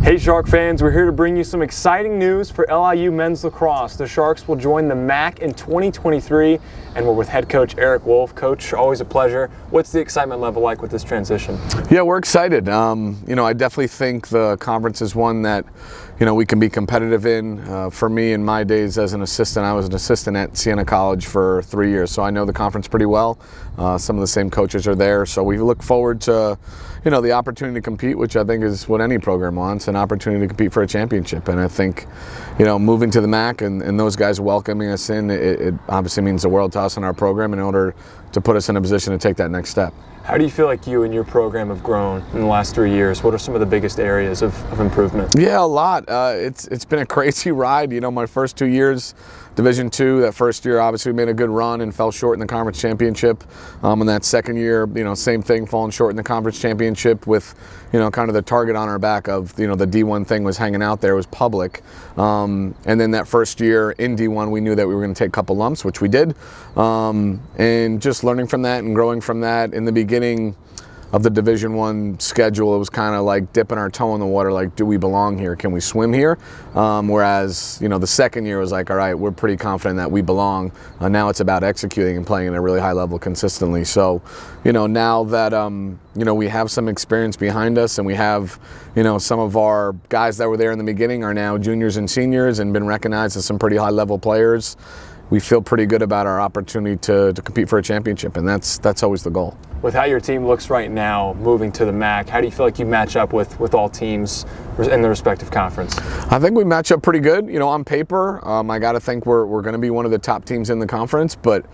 Hey Shark fans, we're here to bring you some exciting news for LIU men's lacrosse. The Sharks will join the MAAC in 2023, and we're with head coach Eric Wolf. Coach, always a pleasure. What's the excitement level like with this transition? Yeah, we're excited. I definitely think the conference is one that, we can be competitive in. For me, in my days as an assistant, I was an assistant at Siena College for 3 years, so I know the conference pretty well. Some of the same coaches are there, so we look forward to, the opportunity to compete, which I think is what any program wants, an opportunity to compete for a championship. And I think, moving to the MAAC and those guys welcoming us in, it obviously means the world to us and our program in order to put us in a position to take that next step. How do you feel like you and your program have grown in the last 3 years? What are some of the biggest areas of improvement? Yeah, a lot. It's been a crazy ride. My first 2 years, Division II, that first year obviously we made a good run and fell short in the conference championship. And that second year, same thing, falling short in the conference championship with, kind of the target on our back of, the D1 thing was hanging out there, it was public. And then that first year in D1, we knew that we were going to take a couple lumps, which we did. And just learning from that and growing from that. In the beginning of the Division I schedule, it was kind of like dipping our toe in the water, like, do we belong here? Can we swim here? Whereas, the second year was like, all right, we're pretty confident that we belong. Now it's about executing and playing at a really high level consistently. So, now that, we have some experience behind us and we have, some of our guys that were there in the beginning are now juniors and seniors and been recognized as some pretty high level players, we feel pretty good about our opportunity to compete for a championship, and that's always the goal. With how your team looks right now, moving to the MAAC, how do you feel like you match up with all teams in the respective conference? I think we match up pretty good. On paper, I got to think we're going to be one of the top teams in the conference, but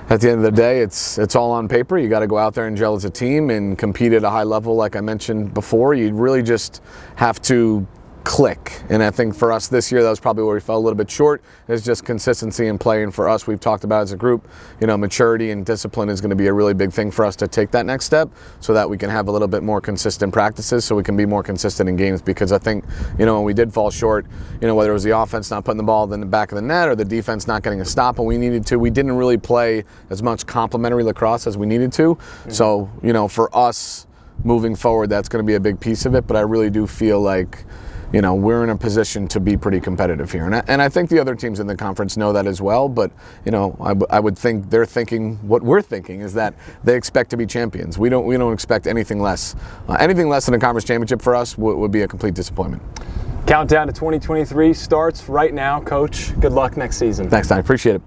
at the end of the day, it's all on paper. You got to go out there and gel as a team and compete at a high level, like I mentioned before. You really just have to click, and I think for us this year that was probably where we fell a little bit short, is just consistency in play. And for us, we've talked about as a group, maturity and discipline is going to be a really big thing for us to take that next step so that we can have a little bit more consistent practices, so we can be more consistent in games. Because I think, when we did fall short, whether it was the offense not putting the ball in the back of the net or the defense not getting a stop when we needed to, we didn't really play as much complementary lacrosse as we needed to. Mm-hmm. So, for us moving forward, that's going to be a big piece of it. But I really do feel like we're in a position to be pretty competitive here. And I think the other teams in the conference know that as well, but, I would think they're thinking what we're thinking is that they expect to be champions. We don't expect anything less. Anything less than a conference championship for us would be a complete disappointment. Countdown to 2023 starts right now, Coach. Good luck next season. Thanks, Don. Appreciate it.